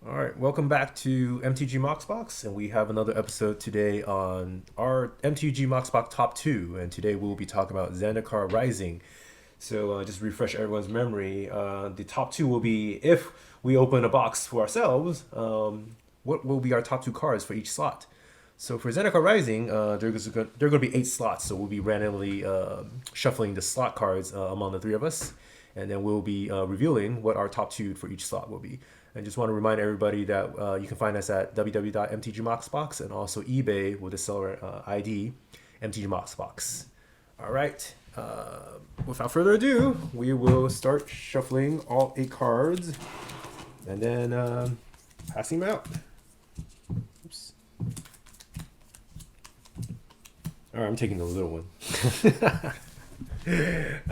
All right, welcome back to MTGMoxBox, and we have another episode today on our MTGMoxBox Top 2, and today we'll be talking about Zendikar Rising. So just refresh everyone's memory, the top 2 will be, if we open a box for ourselves, what will be our top 2 cards for each slot. So for Zendikar Rising, there are going to be 8 slots, so we'll be randomly shuffling the slot cards among the 3 of us, and then we'll be revealing what our top 2 for each slot will be. And just want to remind everybody that you can find us at www.mtgmoxbox and also eBay with the seller ID MTGMoxBox. All right. Without further ado, we will start shuffling all 8 cards and then passing them out. Oops. All right, I'm taking the little one.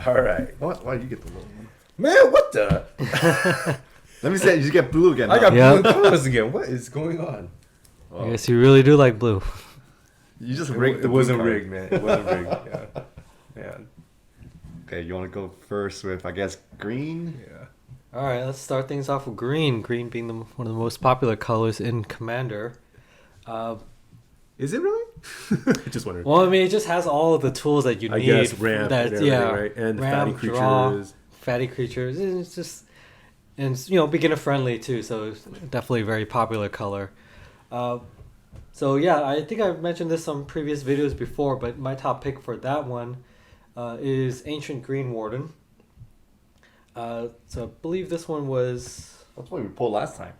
All right. Why you get the little one? Man, what the? Let me say, you just get blue again. I got Yep. blue colors again. What is going on? I guess you really do like blue. You just rigged It the blue wasn't card. rigged, man. It wasn't rigged. Yeah. Man. Okay, you want to go first with, I guess, green? Yeah. All right, let's start things off with green. Green being one of the most popular colors in Commander. Is it really? Just wondering. Well, I mean, it just has all of the tools that you I need. guess ramp that, and everything, right? And the fatty draw, creatures. fatty creatures. It's just, and it's, beginner friendly too. So it's definitely a very popular color. So yeah, I think I've mentioned this on previous videos before, but my top pick for that one is Ancient Green Warden. So I believe this one was. That's what we pulled last time.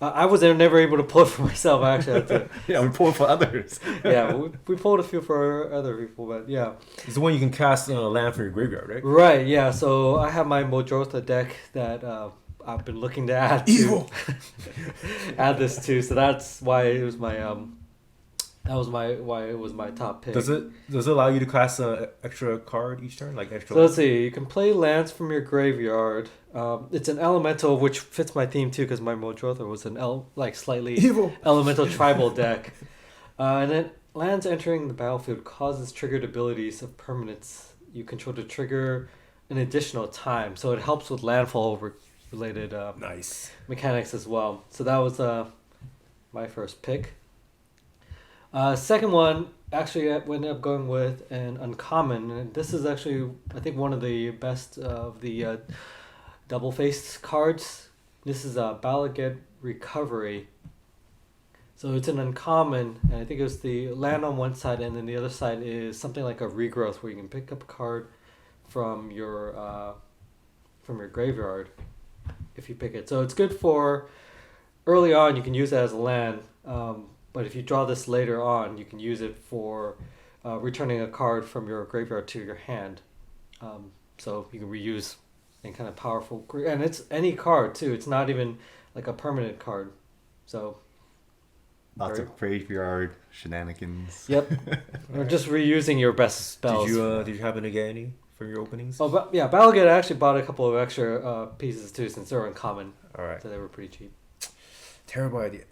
I was never able to pull it for myself. I actually had to. Yeah, we pulled for others. Yeah, we pulled a few for other people, but yeah. It's the one you can cast land from your graveyard, right? Right, yeah. So I have my Modrotha deck that I've been looking to add Evil. add this to. So that's why it was my why it was my top pick. Does it allow you to cast an extra card each turn, like extra? So let's see. You can play lands from your graveyard. It's an elemental, which fits my theme too, because my Modrotha was an slightly Evil. elemental tribal deck. And then lands entering the battlefield causes triggered abilities of permanents you control to trigger an additional time. So it helps with landfall related Nice. mechanics as well. So that was my first pick. Second one, actually, I ended up going with an uncommon. And this is actually, I think, one of the best of the double-faced cards. This is a Balaget Recovery. So it's an uncommon, and I think it was the land on one side, and then the other side is something like a regrowth, where you can pick up a card from your graveyard if you pick it. So it's good for early on. You can use it as a land. But if you draw this later on, you can use it for returning a card from your graveyard to your hand. So you can reuse and kind of powerful. And it's any card, too. It's not even like a permanent card. So. Lots of graveyard shenanigans. Yep. Or just reusing your best spells. Did you happen to get any for your openings? Oh, but yeah, Balaget actually bought a couple of extra pieces, too, since they're uncommon. All right. So they were pretty cheap. Terrible idea.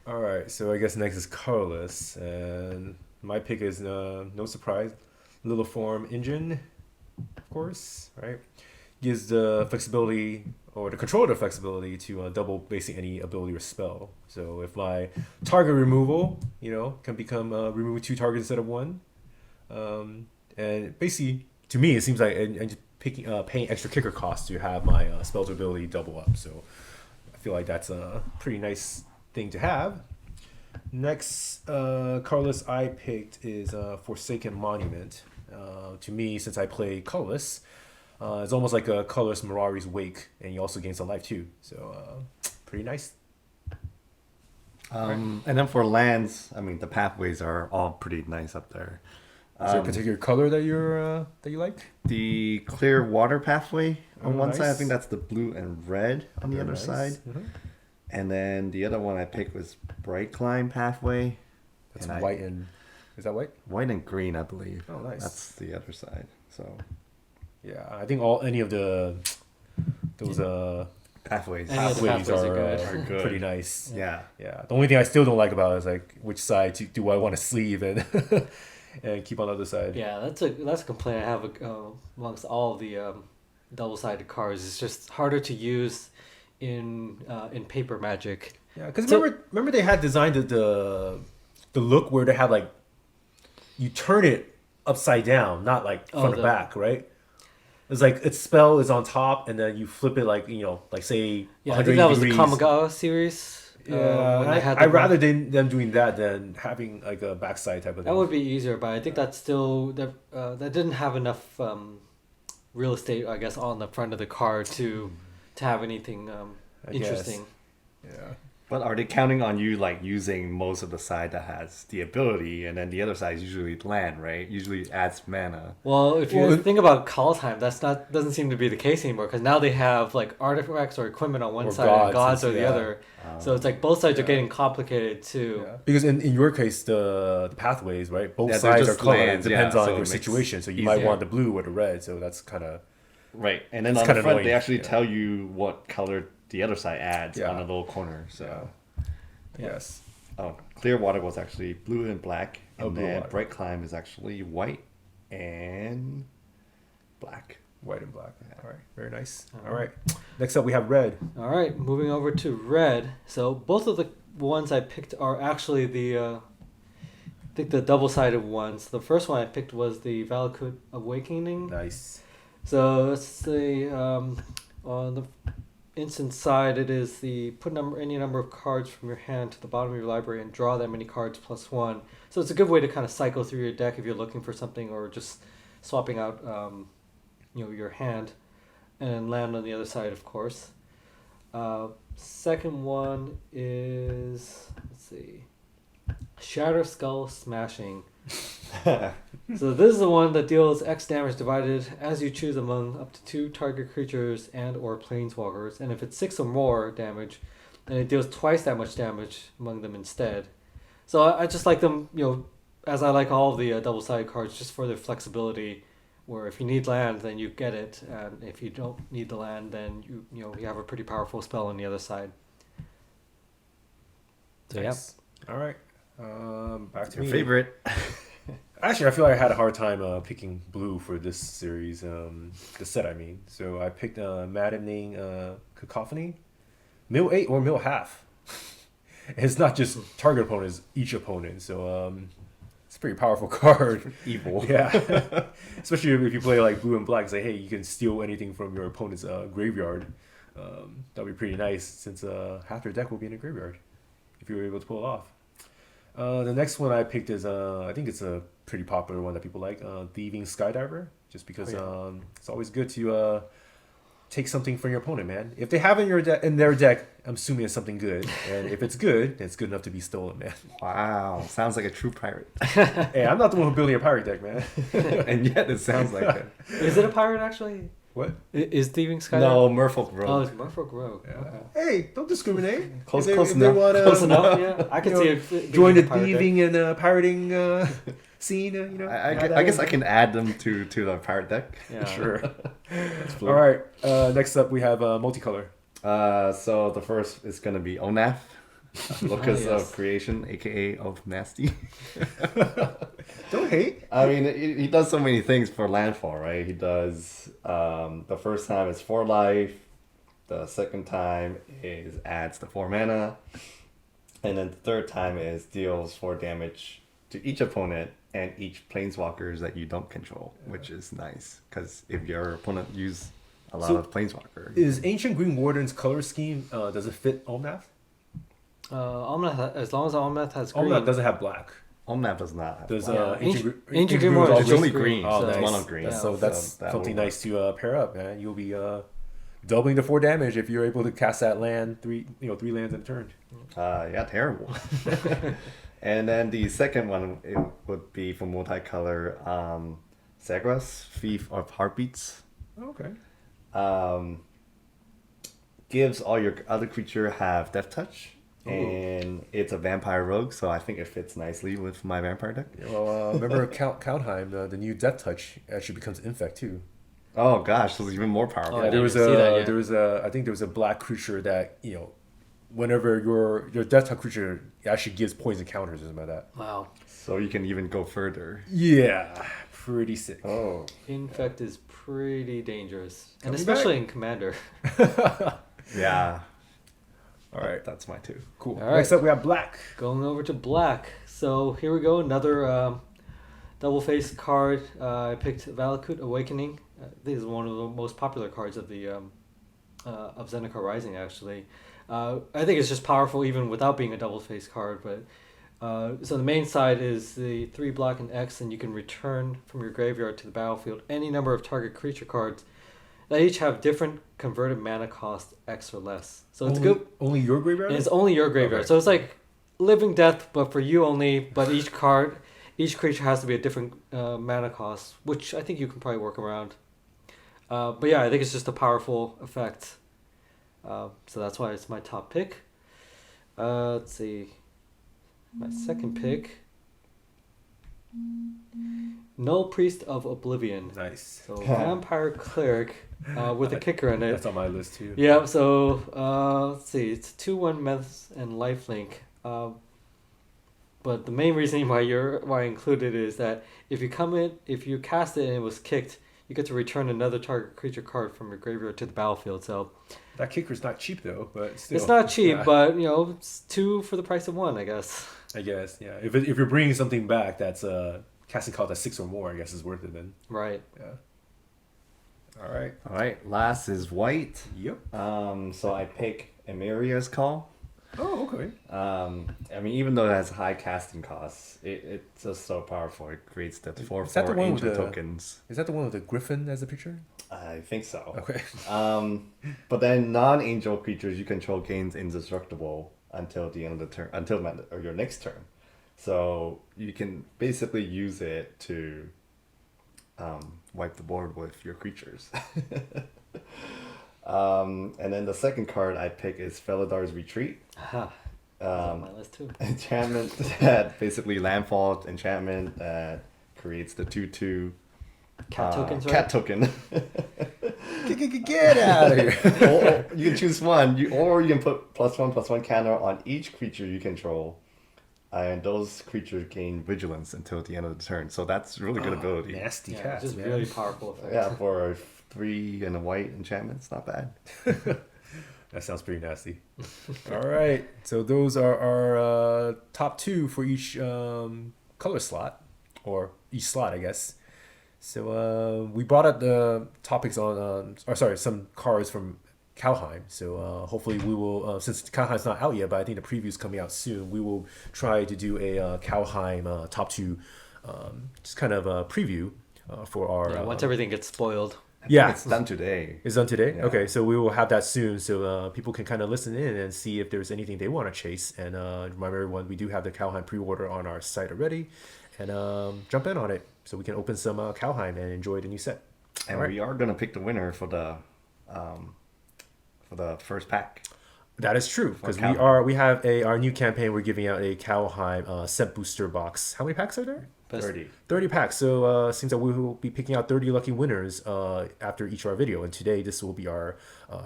All right, so I guess next is colorless, and my pick is no surprise, Little Form Engine, of course, right? Gives the flexibility or the controller flexibility to double basically any ability or spell. So if my target removal, can become remove 2 targets instead of 1, and basically to me it seems like I'm just paying extra kicker costs to have my spell ability double up. So I feel like that's a pretty nice thing to have. Next colorless I picked is Forsaken Monument. To me, since I play colorless, it's almost like a colorless Mirari's Wake, and you also gain some life too. So pretty nice. And then for lands, I mean, the pathways are all pretty nice up there. Is there a particular color that you like? The clear water pathway on one side, I nice. think that's the blue and red on the Very other nice. side. Mhm. And then the other one I picked was Bright Climb Pathway. That's And white and is that white? White and green, I believe. Oh, nice. That's the other side. So Yeah, I think any of those pathways. Any of the pathways pathways are are good. pretty nice. Yeah. Yeah. The only thing I still don't like about it is like which side do I want to sleeve and and keep on the other side. Yeah, that's a complaint I have amongst all of the double-sided cards. It's just harder to use in paper Magic. Yeah, because So- remember they had designed the look where they had like you turn it upside down, not like front to back, right? It's like its spell is on top, and then you flip it like like say Yeah, I 180 think that was degrees. the Kamigawa series. Yeah, when they had I'd rather them doing that than having like a backside type of thing. That would be easier, but I think that's still that didn't have enough real estate, I guess, on the front of the card to have anything I interesting. guess. Yeah. But are they counting on you like using most of the side that has the ability, and then the other side is usually land, right? Usually adds mana. Well, if you think about Kaldheim, doesn't seem to be the case anymore because now they have like artifacts or equipment on one Or side and gods gods, or the yeah. other. So it's like both sides are getting complicated too. Yeah. Because in your case, the pathways, right? Both Yeah, they're sides are just colored. lands, It depends yeah, on so your it makes situation. So you easier. might want the blue or the red. So that's kind of Right, and then It's on the kinda front annoying, they actually yeah. tell you what color the other side adds Yeah. on a little corner. So. yes. Oh, Clearwater was actually blue and black, and Oh, Blue then Water. Bright Climb is actually white and black. White and black. All right. Very nice. Uh-huh. All right. Next up, we have red. All right, moving over to red. So both of the ones I picked are actually I think the double-sided ones. The first one I picked was the Valakut Awakening. Nice. So let's say on the instant side, it is the put any number of cards from your hand to the bottom of your library and draw that many cards +1. So it's a good way to kind of cycle through your deck if you're looking for something or just swapping out your hand, and land on the other side, of course. Second one is, let's see, Shatter Skull Smashing. So this is the one that deals X damage divided as you choose among up to 2 target creatures and or planeswalkers, and if it's 6 or more damage, then it deals twice that much damage among them instead. So I just like them, as I like all of the double-sided cards, just for their flexibility. Where if you need land, then you get it, and if you don't need the land, then you have a pretty powerful spell on the other side. So Nice. All right. Back to Your me. favorite. Actually, I feel like I had a hard time picking blue for this series, the set, I mean. So I picked Maddening Cacophony, mill 8 or mill half. It's not just target opponent, it's each opponent. So it's a pretty powerful card. Evil. Yeah. Especially if you play like blue and black, say, hey, you can steal anything from your opponent's graveyard. That'll be pretty nice since half their deck will be in a graveyard if you were able to pull it off. The next one I picked is I think it's a pretty popular one that people like, Thieving Skydiver, just because it's always good to take something from your opponent, man. If they have it in their deck, I'm assuming it's something good, and if it's good, it's good enough to be stolen, man. Wow, sounds like a true pirate. Hey, I'm not the one who building a pirate deck, man. And yet it sounds like it. Is it a pirate actually? What? Is Thieving Skydiver? No, Merfolk Rogue. Oh, it's Merfolk Rogue. Yeah. Okay. Hey, don't discriminate. Close- If close if they enough. wanna, Close enough, yeah. I can see it being join the a pirate deck. thieving and pirating scene, I guess I can add them to the pirate deck. Yeah. Sure. Blue. All right. Next up, we have multicolor. So the first is gonna be Onaf, Locus yes. of Creation, aka of Nasty. Don't hate. I mean, he does so many things for landfall, right? He does the first time is 4 life, the second time is adds the 4 mana, and then the third time is deals 4 damage to each opponent and each planeswalkers that you don't control, which is nice because if your opponent use a lot So, of planeswalker, Is Ancient Green Warden's color scheme, does it fit Omnath? Omnath, as long as Omnath has green. Omnath doesn't have black. Omnath does not have Does black. Ancient Green Warden is is It's only green, green. Oh, so it's nice. mono green. Yeah. So that's that something will nice to pair up, man. You'll be doubling the 4 damage if you're able to cast that land, 3 lands in a turn. Yeah, terrible. And then the second one it would be for multicolor, Zagras, Thief of Heartbeats. Okay. Gives all your other creature have Death Touch, Ooh. and it's a vampire rogue, so I think it fits nicely with my vampire deck. Well, remember Kaldheim, the new Death Touch actually becomes Infect too. Oh gosh, so it's even more powerful. Oh, I There didn't was even see that yet. I think there was a black creature that whenever your Death Touch creature actually gives poison counters or something like that. Wow. So you can even go further. Yeah, pretty sick. Oh. Infect is pretty dangerous. And Coming especially in Commander. Yeah. All right. That's my 2. Cool. All right. Next up, we have black. Going over to black. So here we go. Another double face card. I picked Valakut Awakening. This is one of the most popular cards of the of Zendikar Rising, actually. I think it's just powerful even without being a double face card. But so the main side is the 3 black and X, and you can return from your graveyard to the battlefield any number of target creature cards that each have different converted mana cost X or less. So it's good. Only your graveyard? And it's only your graveyard. Okay. So it's like living death, but for you only. But each creature has to be a different mana cost, which I think you can probably work around. But yeah, I think it's just a powerful effect. So that's why it's my top pick. Let's see. My second pick. Null Priest of Oblivion. Nice. So Vampire Cleric with a kicker in it. That's on my list too. Yeah, so let's see. It's 2/1 Myths and Lifelink. But the main reason why I included it is that if you cast it and it was kicked, you get to return another target creature card from your graveyard to the battlefield. So That kicker's not cheap though, but still. it's not cheap, but it's 2 for the price of 1, I guess. I guess, yeah. If you're bringing something back that's casting cost at 6 or more, I guess is worth it then. Right. Yeah. All right. All right, last is white. Yep. So I pick Emeria's Call. Oh, okay. I mean, even though it has high casting costs, it's just so powerful. It creates the 4/4 Is that the one with ancient the- tokens. Is that the one with the griffin as a picture? I think so. Okay. But then non-angel creatures you control gains indestructible until the end of the turn, or your next turn. So you can basically use it to wipe the board with your creatures. And then the second card I pick is Feladar's Retreat. Aha. That's on my list too. Enchantment that basically landfall enchantment that creates the 2/2 Cat tokens, right? cat token. Get out of here. Or you can choose one, or you can put +1/+1 counter on each creature you control, and those creatures gain vigilance until the end of the turn. So that's really good ability. Nasty Yeah, cats, just man. really powerful effect. Yeah, for 3 and a white enchantment, it's not bad. That sounds pretty nasty. All right. So those are our top 2 for each color slot, or each slot, I guess. So we brought up the topics on, some cards from Kaldheim. So hopefully we will, since Kaldheim's not out yet, but I think the preview's coming out soon, we will try to do a Kaldheim top 2, just kind of a preview for our. Yeah, once everything gets spoiled. I think Yeah. it's done today. It's done today? Yeah. Okay, so we will have that soon, so people can kind of listen in and see if there's anything they want to chase. And remind everyone, we do have the Kaldheim pre-order on our site already. And jump in on it so we can open some Kaldheim and enjoy the new set. And All right. we are going to pick the winner for the first pack. That is true, because Kaldheim. we have our new campaign. We're giving out a Kaldheim Set Booster Box. How many packs are there? 30 packs. So it seems that we will be picking out 30 lucky winners after each of our video. And today, this will be our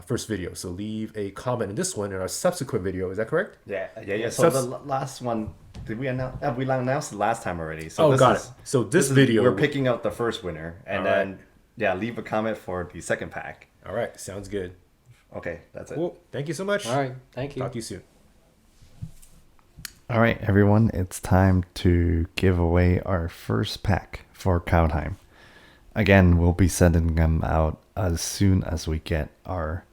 first video. So leave a comment in this one in our subsequent video. Is that correct? Yeah. So the last one, did we announce? We announced it last time already. So Oh, got it. So this video, we're picking out the first winner, and All right. then leave a comment for the second pack. All right, sounds good. Okay, that's it. Cool. Thank you so much. All right. Thank you. Talk to you soon. All right, everyone, it's time to give away our first pack for Kaldheim. Again, we'll be sending them out as soon as we get our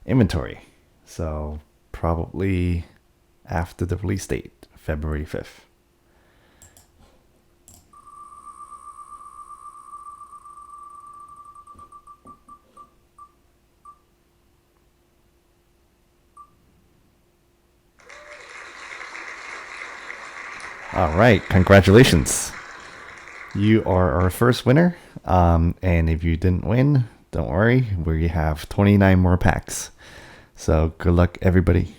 inventory. So probably after the release date, February 5th. All right, congratulations. You are our first winner. And if you didn't win, don't worry. We have 29 more packs. So good luck, everybody.